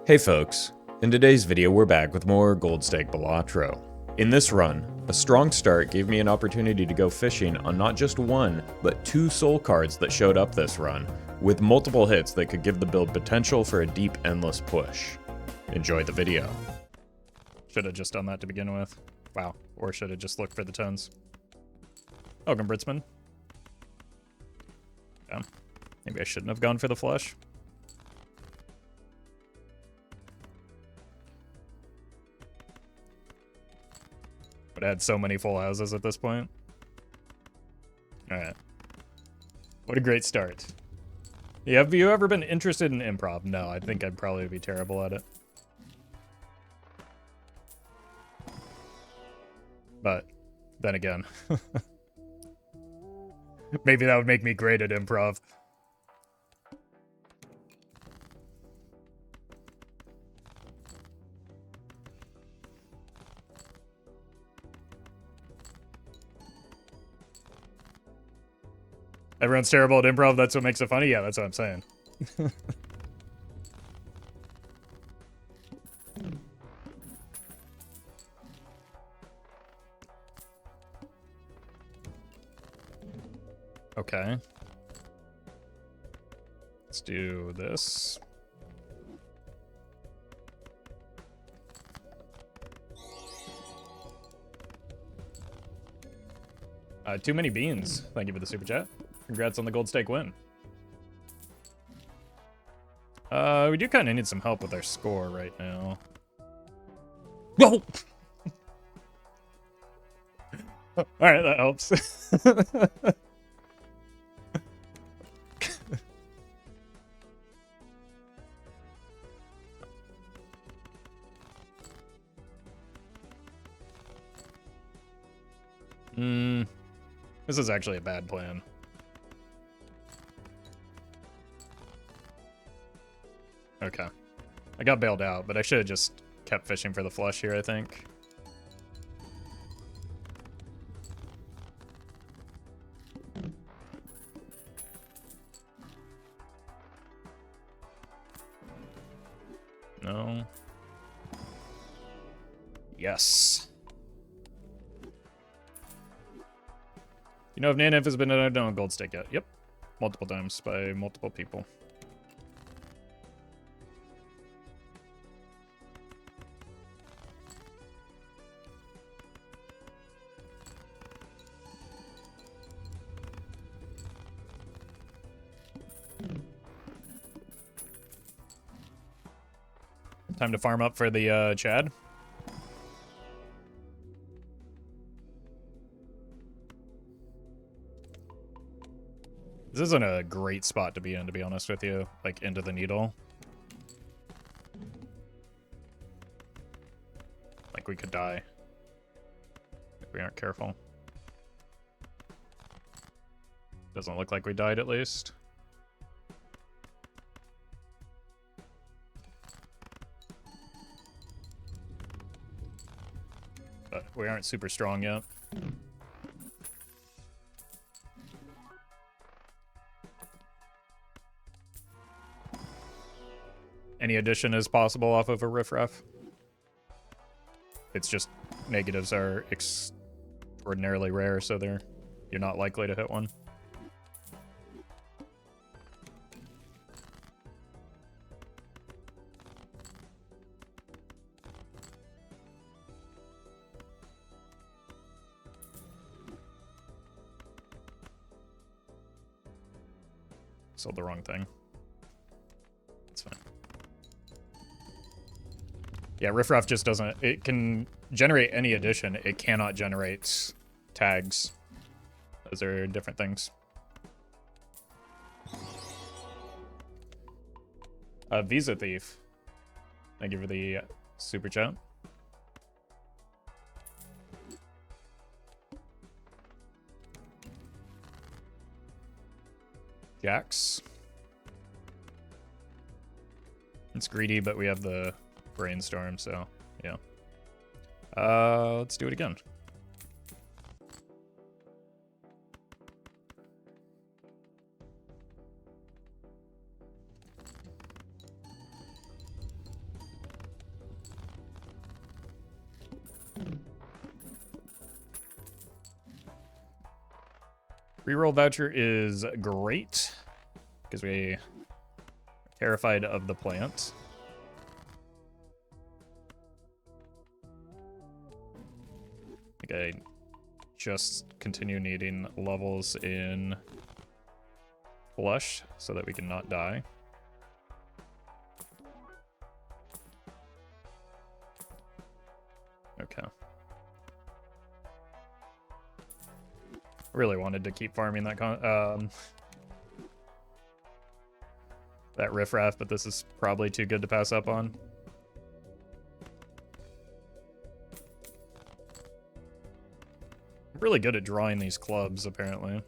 Hey folks, in today's video we're back with more Gold Stake Balatro. In this run, a strong start gave me an opportunity to go fishing on not just one, but two soul cards that showed up this run, with multiple hits that could give the build potential for a deep, endless push. Enjoy the video. Should have just done that to begin with. Wow. Or should have just looked for the tones. Welcome, Britzman. Yeah. Maybe I shouldn't have gone for the flush. But I had so many full houses at this point. Alright. What a great start. Yeah, have you ever been interested in improv? No, I think I'd probably be terrible at it. But then again, maybe that would make me great at improv. Everyone's terrible at improv, that's what makes it funny? Yeah, that's what I'm saying. Okay. Let's do this. Too many beans. Thank you for the super chat. Congrats on the gold stake win. We do kind of need some help with our score right now. Whoa! Alright, that helps. This is actually a bad plan. Okay. I got bailed out, but I should have just kept fishing for the flush here, I think. No. Yes. You know if Nanif has been done on gold stake yet? Yep. Multiple times by multiple people. Time to farm up for the Chad. This isn't a great spot to be in, to be honest with you. Like, into the needle. Like, we could die if we aren't careful. Doesn't look like we died, at least. But we aren't super strong yet. Any addition is possible off of a riffraff. It's just negatives are extraordinarily rare, so you're not likely to hit one. Sold the wrong thing. That's fine. Yeah, riffraff just doesn't... It can generate any addition. It cannot generate tags. Those are different things. Visa Thief. Thank you for the super chat. Jacks. It's greedy, but we have the brainstorm, so yeah. Let's do it again. Reroll voucher is great because we are terrified of the plant. I think I just continue needing levels in Flush so that we can not die. Okay. Really wanted to keep farming that that riffraff, but this is probably too good to pass up on. I'm really good at drawing these clubs, apparently.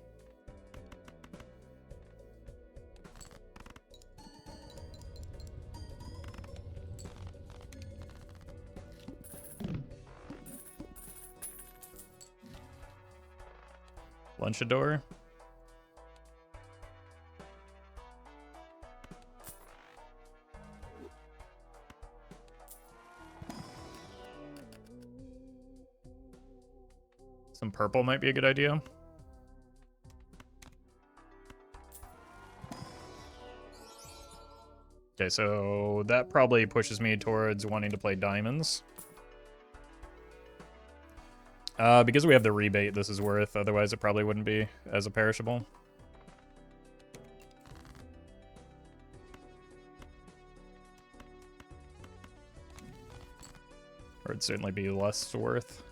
Lunchador. Some purple might be a good idea. Okay, so that probably pushes me towards wanting to play diamonds. Because we have the rebate, this is worth. Otherwise, it probably wouldn't be as a perishable. Or it'd certainly be less worth.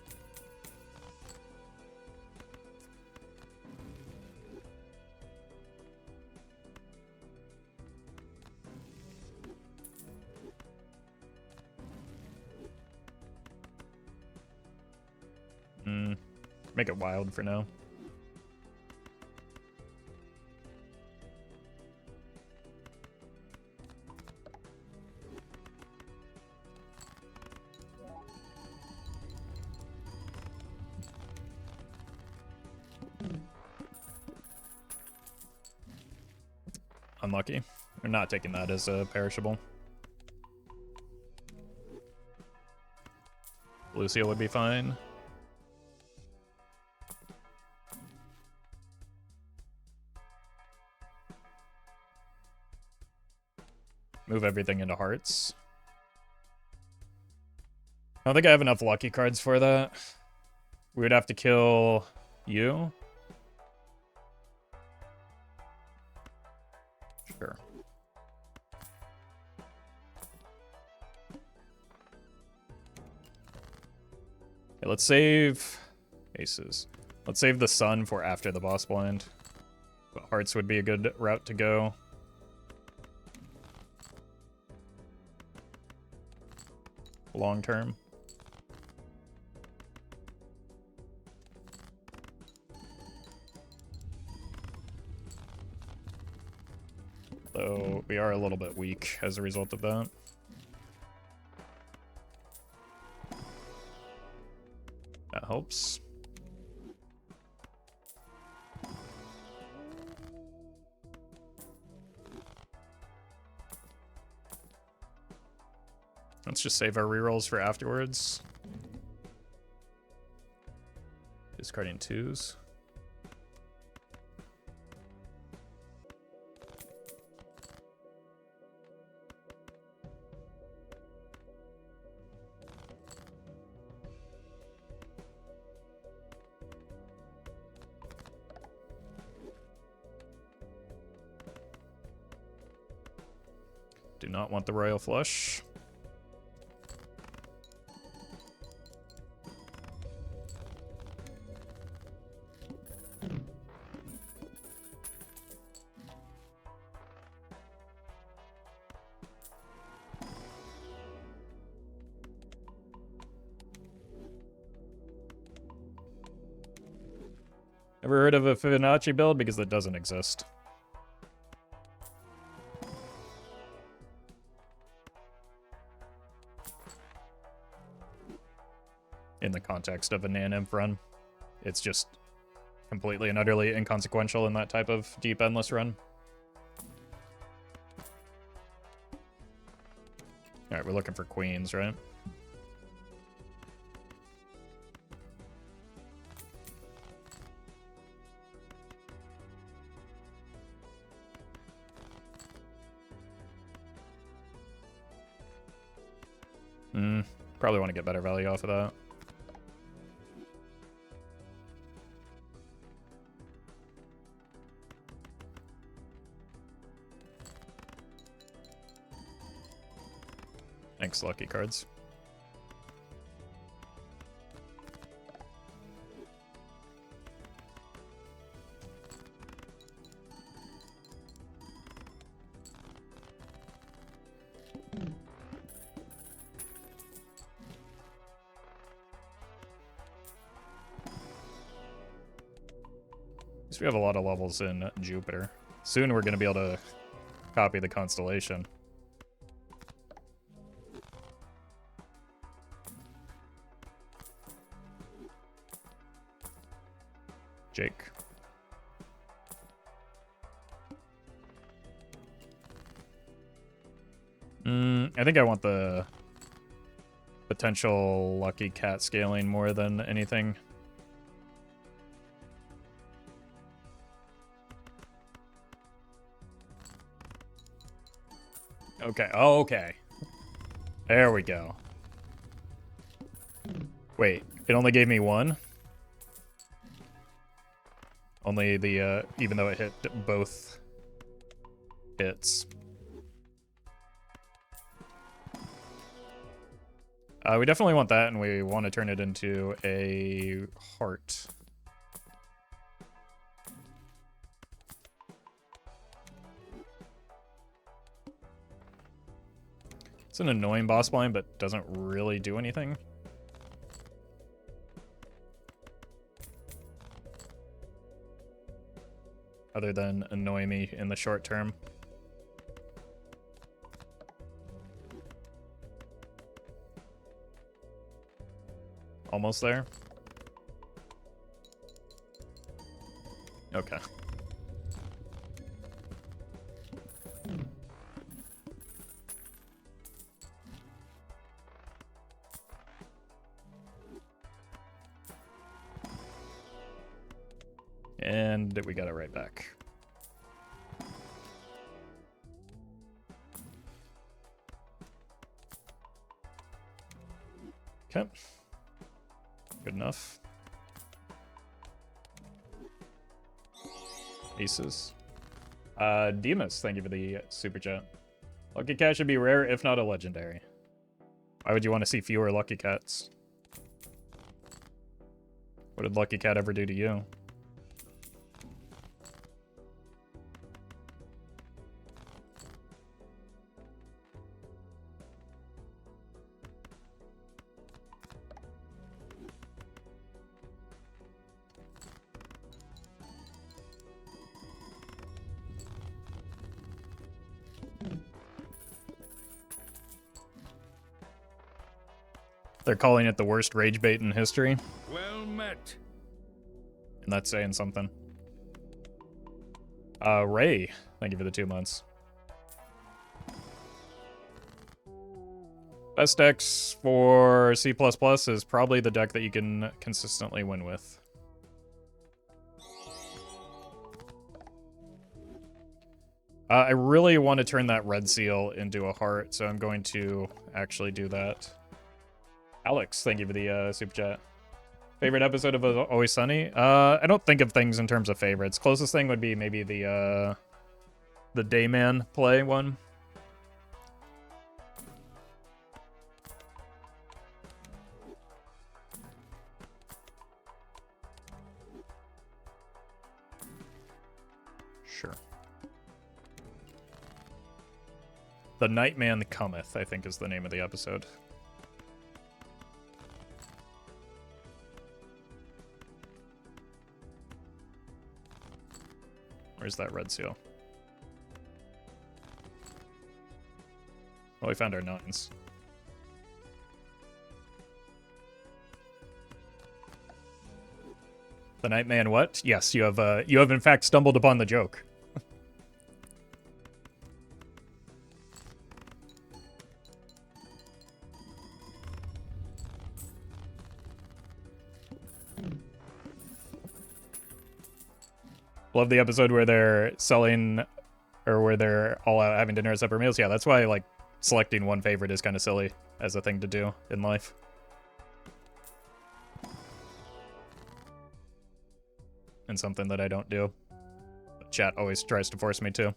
Make it wild for now. Unlucky. We're not taking that as a perishable. Blue seal would be fine. Move everything into hearts. I don't think I have enough lucky cards for that. We would have to kill you. Sure. Okay, let's save aces. Let's save the sun for after the boss blind. But hearts would be a good route to go. Long term. Though we are a little bit weak as a result of that. That helps. Let's just save our rerolls for afterwards. Discarding twos. Do not want the royal flush. Ever heard of a Fibonacci build? Because it doesn't exist. In the context of a Nan-Imp run. It's just completely and utterly inconsequential in that type of deep endless run. Alright, we're looking for queens, right? Probably want to get better value off of that. Thanks, lucky cards. We have a lot of levels in Jupiter. Soon we're going to be able to copy the constellation. Jake. I think I want the potential lucky cat scaling more than anything. Okay. Oh, okay. There we go. Wait, it only gave me one? Only the, even though it hit both hits. We definitely want that, and we want to turn it into a heart. It's an annoying boss blind, but doesn't really do anything. Other than annoy me in the short term. Almost there. Okay. And we got it right back. Okay. Good enough. Aces. Demas, thank you for the super chat. Lucky cat should be rare, if not a legendary. Why would you want to see fewer lucky cats? What did lucky cat ever do to you? They're calling it the worst rage bait in history. Well met. And that's saying something. Ray, thank you for the 2 months. Best decks for C++ is probably the deck that you can consistently win with. I really want to turn that red seal into a heart, so I'm going to actually do that. Alex, thank you for the super chat. Favorite episode of Always Sunny? I don't think of things in terms of favorites. Closest thing would be maybe the Dayman play one. Sure. The Nightman Cometh, I think is the name of the episode. Where's that red seal? Well, we found our 9s. The Nightman what? Yes, you have in fact stumbled upon the joke. Love the episode where they're selling, or where they're all out having dinner at separate meals. Yeah, that's why, like, selecting one favorite is kind of silly as a thing to do in life. And something that I don't do. But chat always tries to force me to.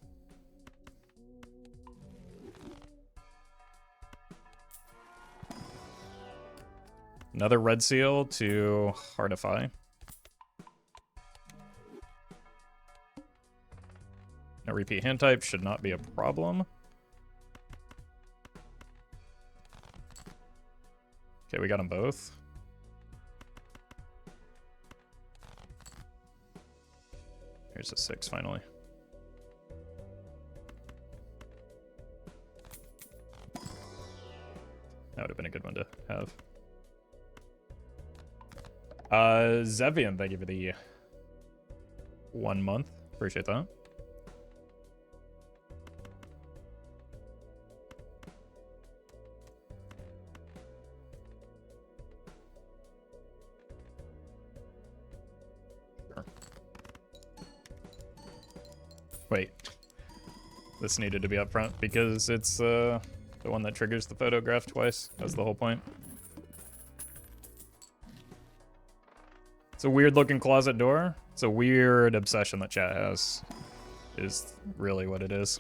Another red seal to Heartify. No repeat hand type should not be a problem. Okay, we got them both. Here's a 6 finally. That would have been a good one to have. Zevian, thank you for the 1 month. Appreciate that. Sure. Wait. This needed to be up front because it's the one that triggers the photograph twice. That's the whole point. It's a weird looking closet door. It's a weird obsession that chat has, is really what it is.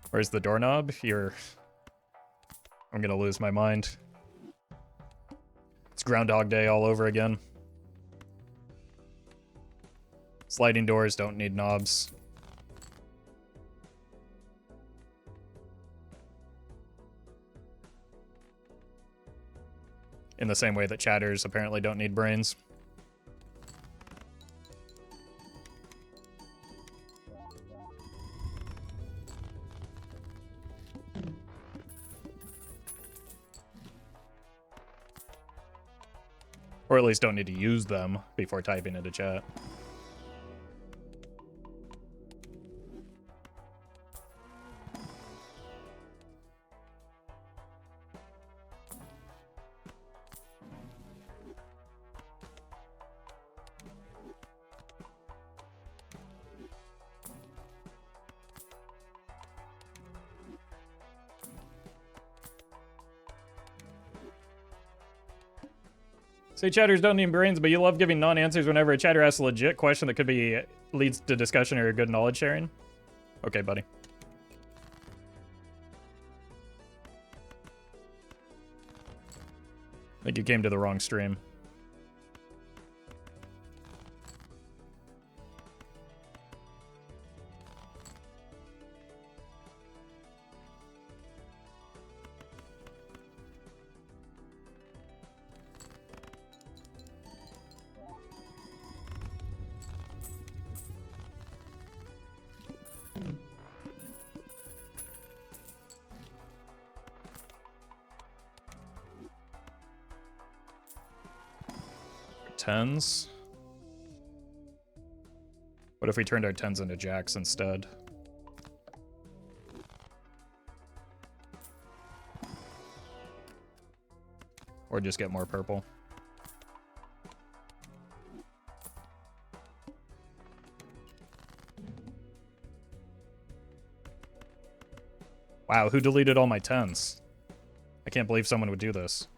Where's the doorknob? Here. I'm gonna lose my mind. It's Groundhog Day all over again. Sliding doors don't need knobs. In the same way that chatters apparently don't need brains. Or at least don't need to use them before typing into chat. Say chatters don't need brains, but you love giving non-answers whenever a chatter asks a legit question that could be leads to discussion or good knowledge sharing. Okay, buddy. I think you came to the wrong stream. Tens. What if we turned our tens into jacks instead? Or just get more purple. Wow, who deleted all my tens? I can't believe someone would do this.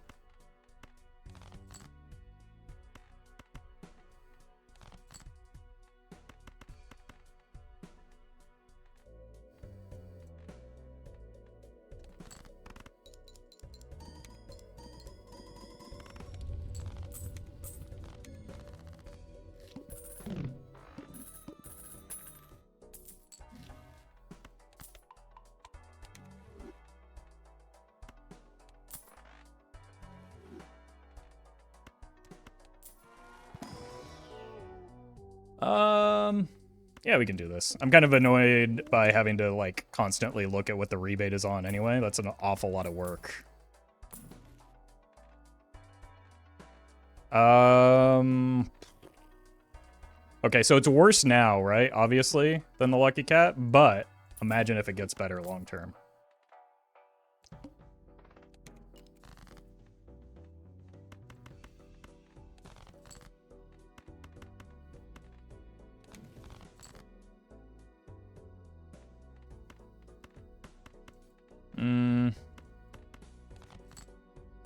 Yeah, we can do this. I'm kind of annoyed by having to, like, constantly look at what the rebate is on anyway. That's an awful lot of work. Okay, so it's worse now, right? Obviously, than the Lucky Cat, but imagine if it gets better long term.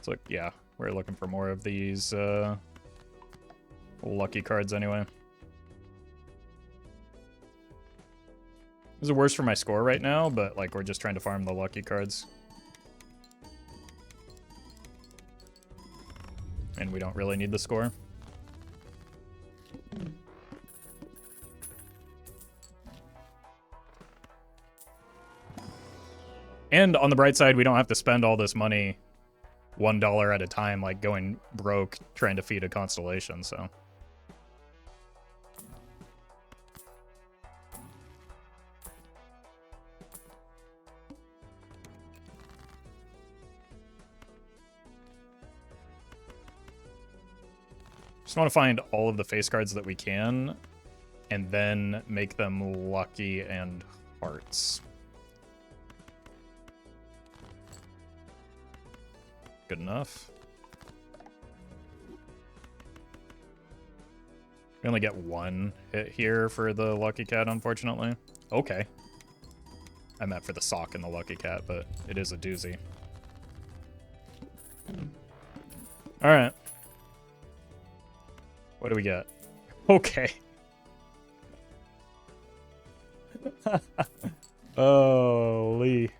So yeah, we're looking for more of these lucky cards anyway. This is worse for my score right now, but like we're just trying to farm the lucky cards. And we don't really need the score. And on the bright side, we don't have to spend all this money $1 at a time, like going broke trying to feed a constellation, so. Just want to find all of the face cards that we can, and then make them lucky and hearts. Good enough. We only get one hit here for the lucky cat, unfortunately. Okay. I meant for the sock and the lucky cat, but it is a doozy. Alright. What do we get? Okay. Holy.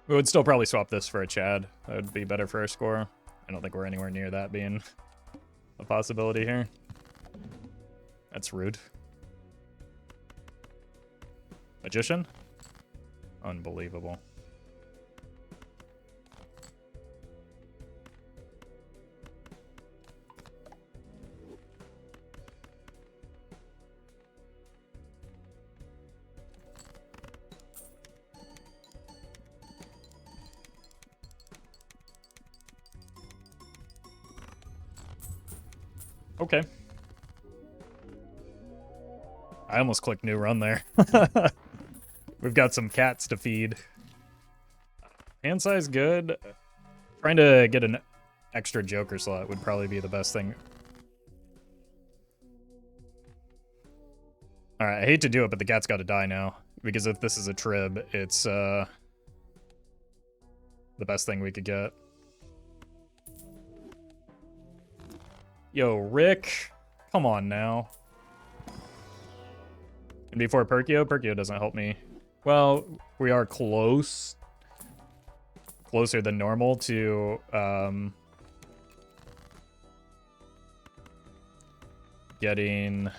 We would still probably swap this for a Chad. That would be better for our score. I don't think we're anywhere near that being a possibility here. That's rude. Magician? Unbelievable. Okay. I almost clicked new run there. We've got some cats to feed. Hand size good. Trying to get an extra Joker slot would probably be the best thing. Alright, I hate to do it, but the cat's got to die now. Because if this is a trib, it's the best thing we could get. Yo, Rick. Come on now. And before Perkio doesn't help me. Well, we are close. Closer than normal to getting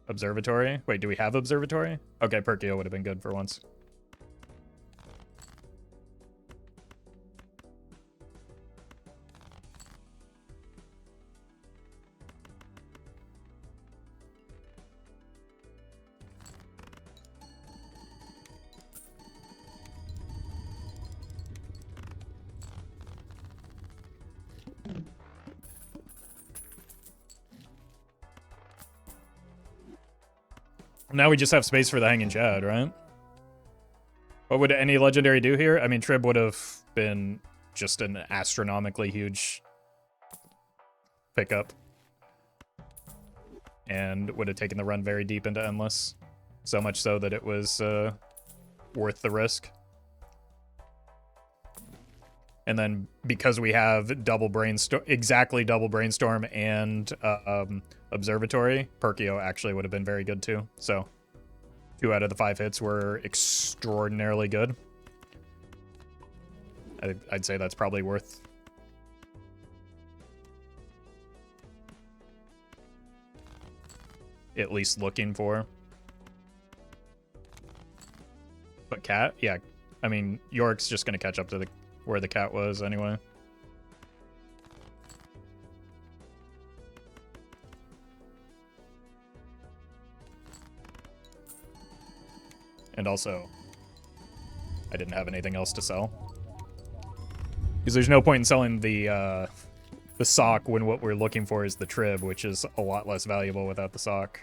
Observatory. Wait, do we have Observatory? Okay, Perkio would have been good for once. Now we just have space for the Hanging Chad, right? What would any legendary do here? I mean, Trib would have been just an astronomically huge pickup. And would have taken the run very deep into Endless. So much so that it was worth the risk. And then because we have double brainstorm, exactly double brainstorm and Observatory, Perkio actually would have been very good too. So 2 out of the 5 hits were extraordinarily good. I'd say that's probably worth at least looking for. But cat, yeah. I mean, York's just gonna catch up to where the cat was anyway. And also, I didn't have anything else to sell. Because there's no point in selling the sock when what we're looking for is the Trib, which is a lot less valuable without the sock.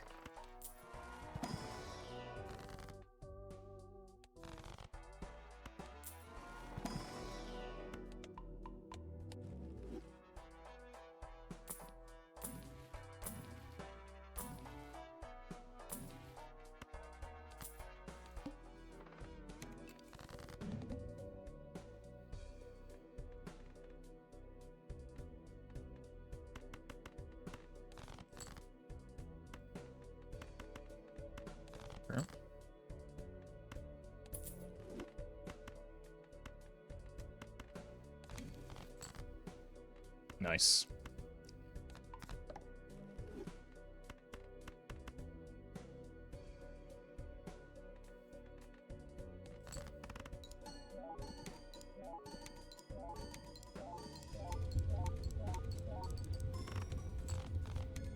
Nice.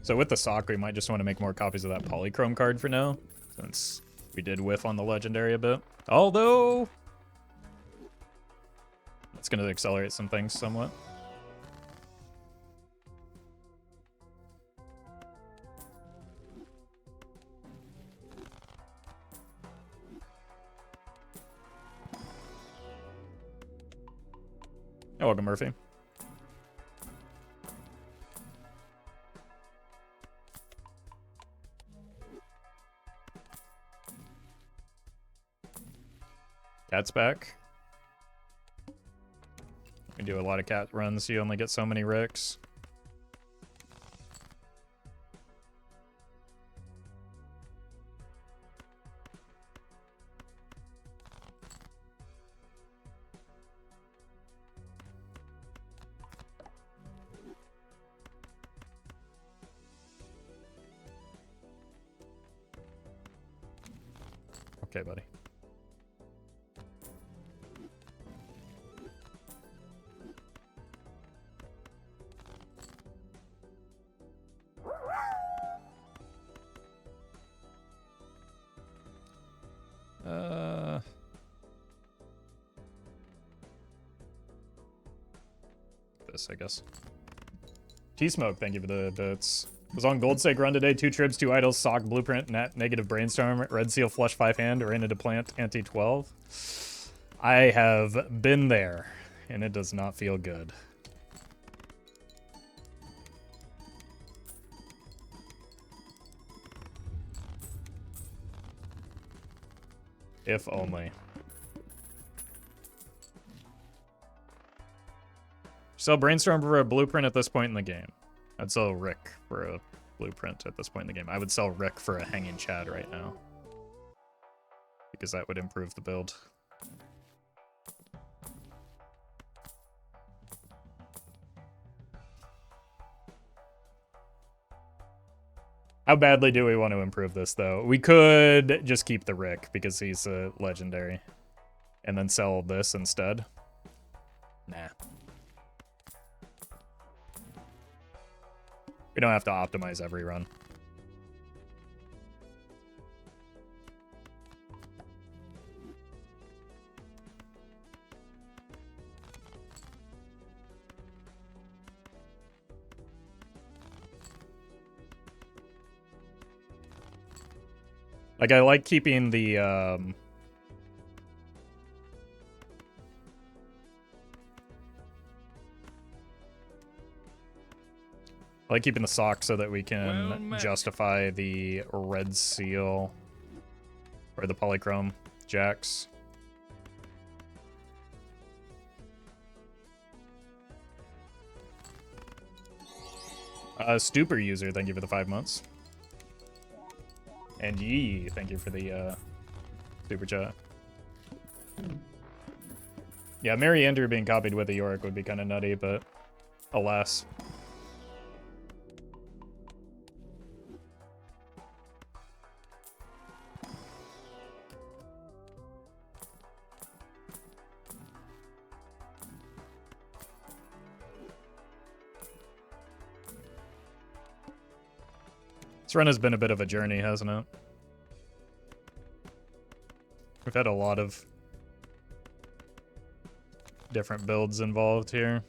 So with the sock, we might just want to make more copies of that polychrome card for now, since we did whiff on the legendary a bit. Although, it's going to accelerate some things somewhat. Oh, welcome, Murphy. Cat's back. We do a lot of cat runs, so you only get so many Ricks. Okay, buddy. This, I guess. T-Smoke, thank you for the bits. Was on Gold Stake run today. 2 trips, 2 idols, sock, blueprint, net, negative brainstorm, red seal, flush 5 hand, or into plant, ante 12. I have been there, and it does not feel good. If only. Sell brainstorm for a blueprint at this point in the game. I'd sell Rick for a blueprint at this point in the game. I would sell Rick for a hanging Chad right now, because that would improve the build. How badly do we want to improve this, though? We could just keep the Rick, because he's a legendary, and then sell this instead. Nah. We don't have to optimize every run. Like, I like keeping the, I like keeping the sock so that we can justify the red seal or the polychrome jacks. Stupor user, thank you for the 5 months. And Yee, thank you for the super chat. Yeah, Mary Andrew being copied with a Yorick would be kind of nutty, but alas. This run has been a bit of a journey, hasn't it? We've had a lot of different builds involved here.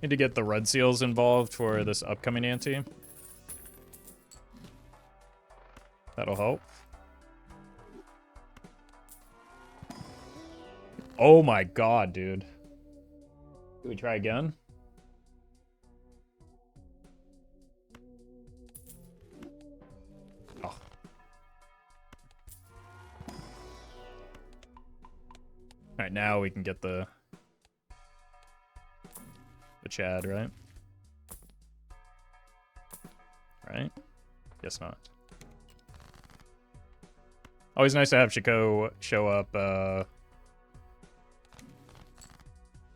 Need to get the red seals involved for this upcoming ante. That'll help. Oh my god, dude. Do we try again? Oh. Alright, now we can get the Chad, right? Right? Guess not. Always nice to have Chico show up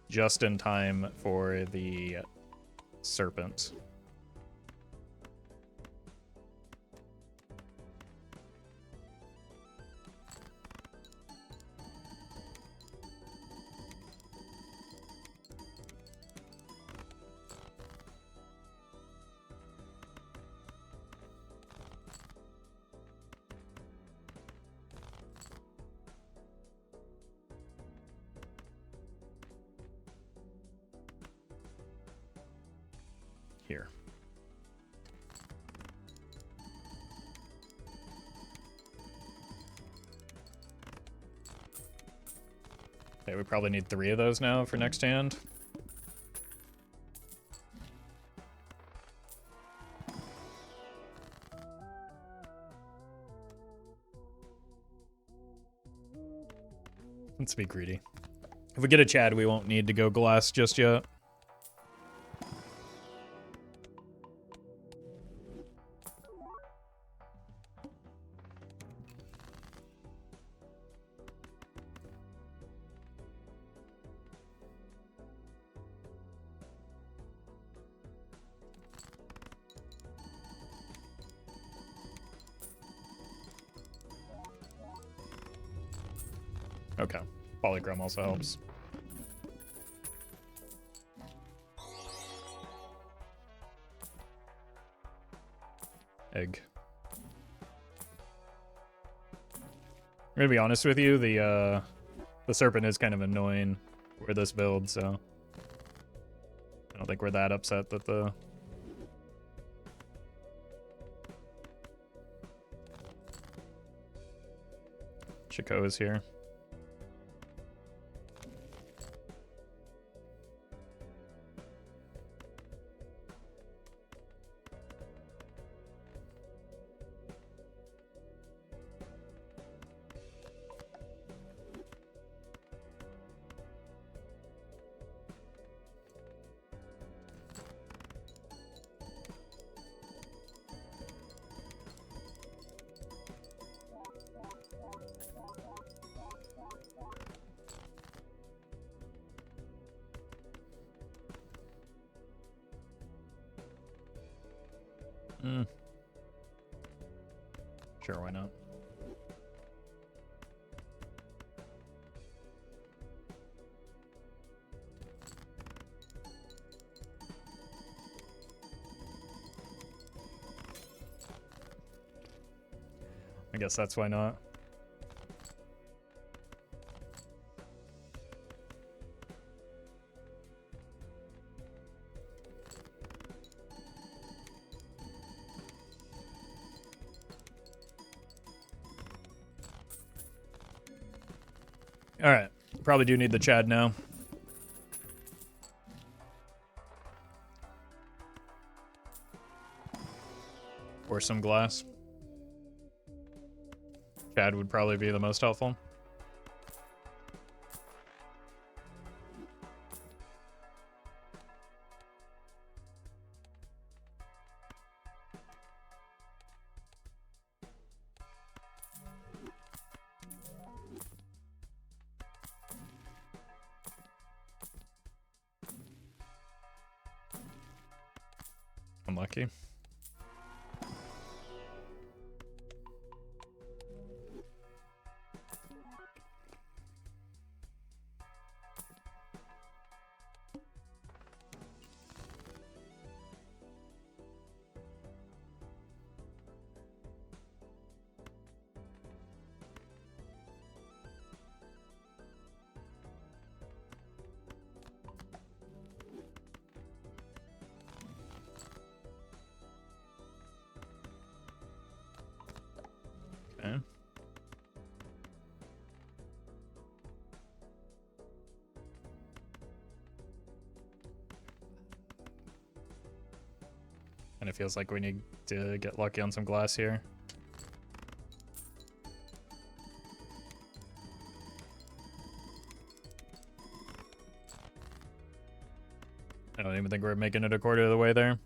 just in time for the serpent. Here. Okay, we probably need 3 of those now for next hand. Let's be greedy. If we get a Chad, we won't need to go glass just yet. Okay. Polychrome also helps. Egg. I'm gonna be honest with you, the serpent is kind of annoying for this build, so I don't think we're that upset that the Chico is here. Sure, why not? I guess that's why not. All right, probably do need the Chad now. Or some glass. Chad would probably be the most helpful. Unlucky. Okay. And it feels like we need to get lucky on some glass here. I don't even think we're making it a quarter of the way there.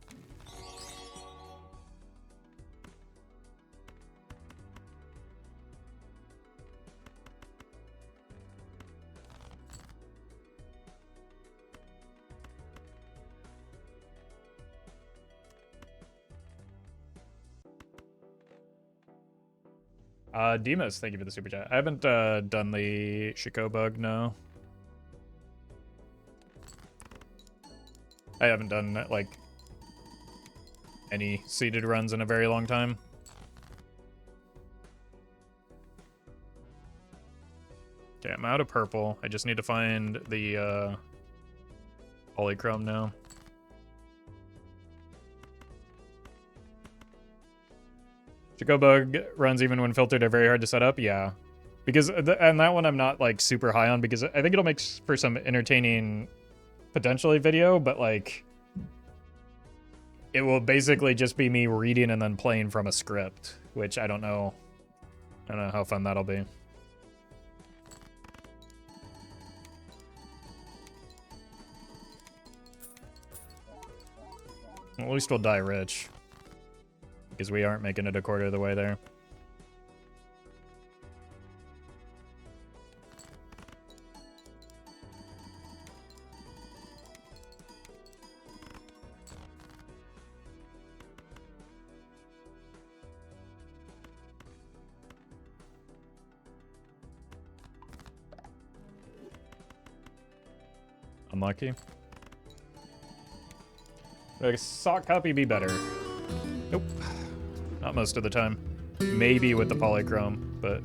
Demas, thank you for the super chat. I haven't done the Chico bug, no. I haven't done, like, any seeded runs in a very long time. Okay, I'm out of purple. I just need to find the polychrome now. Chico bug runs even when filtered are very hard to set up, yeah. Because, and that one I'm not, like, super high on because I think it'll make for some entertaining, potentially, video, but, like, it will basically just be me reading and then playing from a script, which I don't know how fun that'll be. At least we'll die rich. Because we aren't making it a quarter of the way there. Unlucky. Would a sock copy be better? Nope. Not most of the time. Maybe with the polychrome, but...